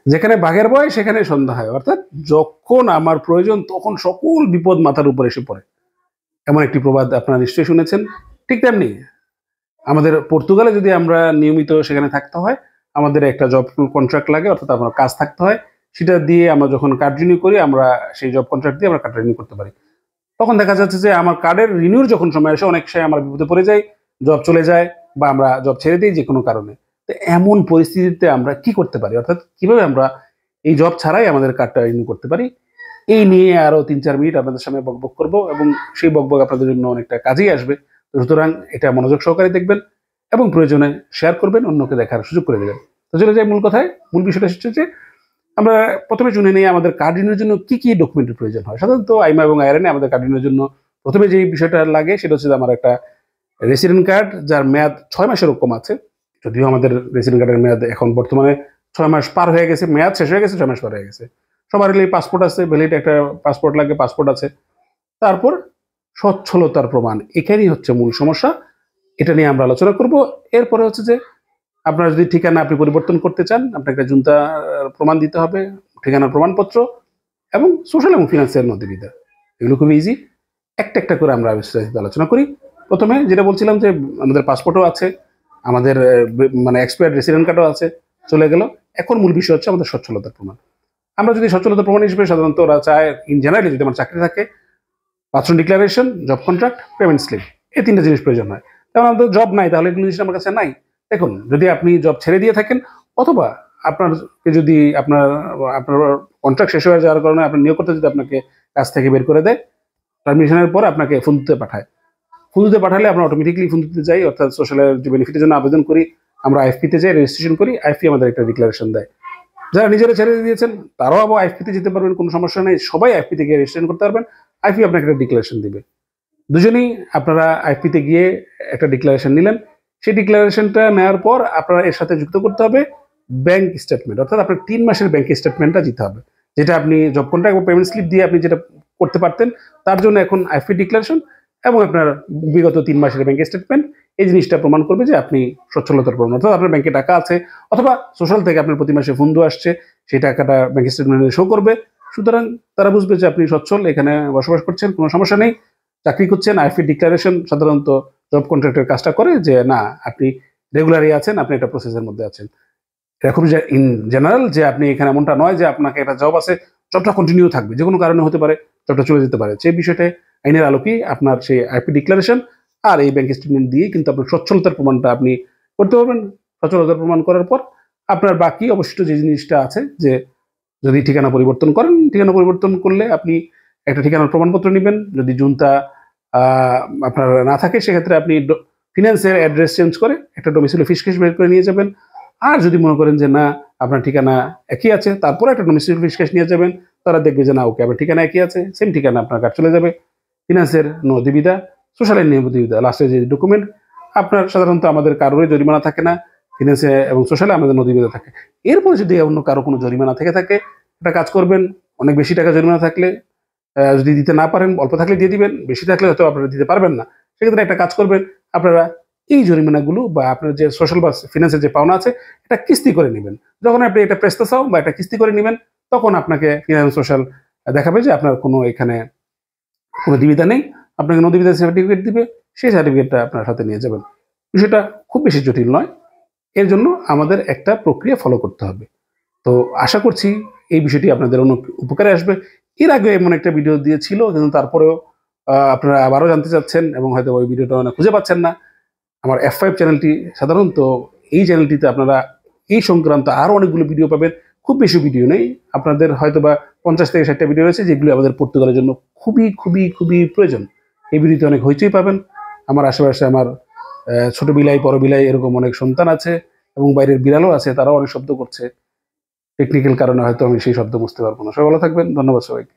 যেখানে বাঘের ভয় সেখানে সন্ধ্যা হয়, অর্থাৎ যখন আমার প্রয়োজন তখন সকল বিপদ মাথার উপর এসে পড়ে, এমন একটি প্রবাদ আপনারা নিশ্চয়ই শুনেছেন। ঠিক তেমনি আমাদের পর্তুগালে যদি আমরা নিয়মিত সেখানে থাকতে হয়, আমাদের একটা জব কন্ট্রাক্ট লাগে, অর্থাৎ আমার কাজ থাকতে হয়, সেটা দিয়ে আমরা যখন কার্ড রিনিউ করি, আমরা সেই জব কন্ট্রাক্ট দিয়ে আমরা কার্ড রিনিউ করতে পারি। তখন দেখা যাচ্ছে যে আমার কার্ডের রিনিউর যখন সময় আসে, অনেক সময় আমরা বিপদে পড়ে যাই, জব চলে যায় বা আমরা জব ছেড়ে দিই যে কোনো কারণে। তো এমন পরিস্থিতিতে আমরা কি করতে পারি, অর্থাৎ কিভাবে আমরা এই জব ছাড়াই আমাদের কার্ডটা রিনিউ করতে পারি, এই নিয়ে আরো ৩-৪ মিনিট আপনাদের সামনে বকবক করবো, এবং সেই বকবক আপনাদের জন্য অনেকটা কাজেই আসবে। সুতরাং এটা মনোযোগ সহকারে দেখবেন এবং প্রয়োজনে শেয়ার করবেন, অন্যকে দেখার সুযোগ করে দেবেন। তো চলে যাই মূল কথায়। মূল বিষয়টা হচ্ছে যে আমরা প্রথমে শুনে নিই আমাদের কার্ড রিনিউর জন্য কি কি ডকুমেন্টের প্রয়োজন হয়। সাধারণত আইমা এবং আইআরএনে আমাদের কার্ড রিনিউর জন্য প্রথমে যে বিষয়টা লাগে সেটা হচ্ছে আমার একটা রেসিডেন্ট কার্ড, যার মেয়াদ 6 মাসের কম আছে। যদিও আমাদের রেসিডেন্ট কার্ডের মেয়াদ এখন বর্তমানে 6 মাস পার হয়ে গেছে, মেয়াদ শেষ হয়ে গেছে, 6 মাস পার হয়ে গেছে। সবার পাসপোর্ট আছে, ভ্যালিড একটা পাসপোর্ট লাগে, পাসপোর্ট আছে। তারপর সচ্ছলতার প্রমাণ, এখানেই হচ্ছে মূল সমস্যা, এটা নিয়ে আমরা আলোচনা করব। এরপরে হচ্ছে যে আপনার যদি ঠিকানা আপনি পরিবর্তন করতে চান, আপনাকে জুনতা প্রমাণ দিতে হবে, ঠিকানার প্রমাণপত্র এবং সোশ্যাল এবং ফিনান্সিয়াল নথিবিধা। এগুলো খুব ইজি, একটা একটা করে আমরা বিস্তারিত আলোচনা করি। প্রথমে যেটা বলছিলাম যে আমাদের পাসপোর্টও আছে, আমাদের মানে এক্সপায়ার্ড রেসিডেন্ট কার্ডও আছে, চলে গেল। এখন মূল বিষয় হচ্ছে আমাদের সচ্ছলতার প্রমাণ। আমরা যদি সচ্ছলতার প্রমাণ হিসেবে সাধারণত ওরা চায়, ইন জেনারেলি যদি আমার চাকরি থাকে, personal declaration, job contract, payment slip, এই 3টা জিনিস প্রয়োজন হয়। তেমন আমাদের জব নাই, তাহলে এগুলো জিনিস আমার কাছে নাই। দেখুন, যদি আপনি জব ছেড়ে দিয়ে থাকেন, অথবা আপনারকে যদি আপনার আপনার কন্ট্রাক্ট শেষ হয়ে যাওয়ার কারণে আপনার নিয়োগকর্তা যদি আপনাকে কাজ থেকে বের করে দেয়, টার্মিনেশনের পর আপনাকে ফোন দিতে পাঠায়, ফোন দিতে পাঠালে আমরা অটোমেটিকলি ফোন দিতে যাই, অর্থাৎ সোশ্যালের যে বেনিফিটের জন্য আবেদন করি, আমরা আইএফপিতে যাই, রেজিস্ট্রেশন করি, আইএফপি আমাদের একটা ডিক্লারেশন দেয়। যারা নিজেরা ছেড়ে দিয়েছেন তারাও আবার আইএফপিতে যেতে পারবেন, কোনো সমস্যা নেই, সবাই আইএফপিতে গিয়ে রেজিস্ট্রেশন করতে পারবেন, আইএফপি আপনাকে একটা ডিক্লারেশন দিবে। দুজনেই আপনারা আইএফপিতে গিয়ে একটা ডিক্লারেশন নিলেন, সেই ডিক্লারেশনটা নেওয়ার পর আপনারা এর সাথে যুক্ত করতে হবে ব্যাংক স্টেটমেন্ট, অর্থাৎ আপনার 3 মাসের ব্যাংক স্টেটমেন্টটা দিতে হবে, যেটা আপনি জব কন্ট্রাক্ট বা পেমেন্ট স্লিপ দিয়ে আপনি যেটা করতে পারতেন, তার জন্য এখন আইএফপি ডিক্লারেশন এবং আপনার বিগত 3 মাসের ব্যাংক স্টেটমেন্ট, এই জিনিসটা প্রমাণ করবে যে আপনি সচ্ছলতার প্রমাণ, অর্থাৎ আপনার ব্যাংকে টাকা আছে, অথবা সোশ্যাল থেকে আপনার প্রতি মাসে ফন্ড আসছে, সেই টাকাটা ব্যাংক স্টেটমেন্টে শো করবে। সুতরাং তারা বুঝবে যে আপনি সচ্ছল, এখানে বসবাস করছেন, কোনো সমস্যা নেই, চাকরি করছেন। আইএফপি ডিক্লারেশন সাধারণত জব কন্ট্রাক্টের কাজটা করে যে না, আপনি রেগুলারই আছেন, আপনি একটা প্রসেসের মধ্যে আছেন। এটা খুব ইন জেনারেল যে আপনি এখানে এমনটা নয় যে আপনাকে একটা জব আছে, জবটা কন্টিনিউ থাকবে, যে কোনো কারণে হতে পারে জবটা চলে যেতে পারে। সেই বিষয়টা আইনের আলোকেই আপনার সেই আইপি ডিক্লারেশন আর এই ব্যাংক স্টেটমেন্ট দিয়ে কিন্তু আপনার সচ্ছলতার প্রমাণটা আপনি করতে পারবেন। সচ্ছলতার প্রমাণ করার পর আপনার বাকি অবশিষ্ট যে জিনিসটা আছে, যে যদি ঠিকানা পরিবর্তন করেন, ঠিকানা পরিবর্তন করলে আপনি একটা ঠিকানার প্রমাণপত্র নেবেন। যদি জুনতা আপনার না থাকে, সেক্ষেত্রে আপনি ফিনান্সের অ্যাড্রেস চেঞ্জ করে একটা ডোমিসাইল ফিসকেস বের করে নিয়ে যাবেন। আর যদি মনে করেন যে না, আপনার ঠিকানা একই আছে, তারপরে একটা ডোমিসাইল ফিসকেস নিয়ে যাবেন, তারা দেখবে যে না, ওকে, আপনার ঠিকানা একই আছে, সেম ঠিকানা আপনার কার্ড চলে যাবে। ফিনান্সের নথিবিধা, সোশ্যালের নথিবিধা, লাস্টে যে ডকুমেন্ট আপনার, সাধারণত আমাদের কারোরই জরিমানা থাকে না, ফিনান্সে এবং সোশ্যালে আমাদের নথিবিধা থাকে। এরপরে যদি অন্য কারো কোনো জরিমানা থেকে থাকে, একটা কাজ করবেন, অনেক বেশি টাকা জরিমানা থাকলে যদি দিতে না পারেন, অল্প থাকলে দিয়ে দিবেন, বেশি থাকলে হয়তো আপনারা দিতে পারবেন না, সেক্ষেত্রে একটা কাজ করবেন, আপনারা এই জরিমানাগুলো বা আপনার যে সোশ্যাল বা ফিনান্সের যে পাওনা আছে, এটা কিস্তি করে নেবেন। যখন আপনি এটা প্রেস্তা চাও বা এটা কিস্তি করে নেবেন, তখন আপনাকে ফিনান্স সোশ্যাল দেখাবে যে আপনার কোনো এখানে কোনো নিবিদা নেই, আপনাকে নথিবিধা সার্টিফিকেট দিবে, সেই সার্টিফিকেটটা আপনার সাথে নিয়ে যাবেন। বিষয়টা খুব বেশি জটিল নয়, এর জন্য আমাদের একটা প্রক্রিয়া ফলো করতে হবে। তো আশা করছি এই বিষয়টি আপনাদের অনেক উপকারে আসবে। এর আগে এমন একটা ভিডিও দিয়েছিল, কিন্তু তারপরেও আপনারা আবারও জানতে চাচ্ছেন এবং হয়তো ওই ভিডিওটা খুঁজে পাচ্ছেন না। আমার F5 চ্যানেলটি, সাধারণত এই চ্যানেলটিতে আপনারা এই সংক্রান্ত আরও অনেকগুলো ভিডিও পাবেন। খুব বেশি ভিডিও নেই, আপনাদের হয়তো বা 50 থেকে 60টা ভিডিও রয়েছে, যেগুলো আমাদের পর্তুগালের জন্য খুবই খুবই খুবই প্রয়োজন। এই ভিডিওতে অনেক হইচই পাবেন। আমার আশেপাশে আমার ছোট বিলাই, বড় বিলাই, এরকম অনেক সন্তান আছে এবং বাইরের বিড়ালও আছে, তারাও অনেক শব্দ করছে। টেকনিক্যাল কারণে হয়তো আমি সেই শব্দ বুঝতে পারবো না। সবাই ভালো থাকবেন, ধন্যবাদ সবাইকে।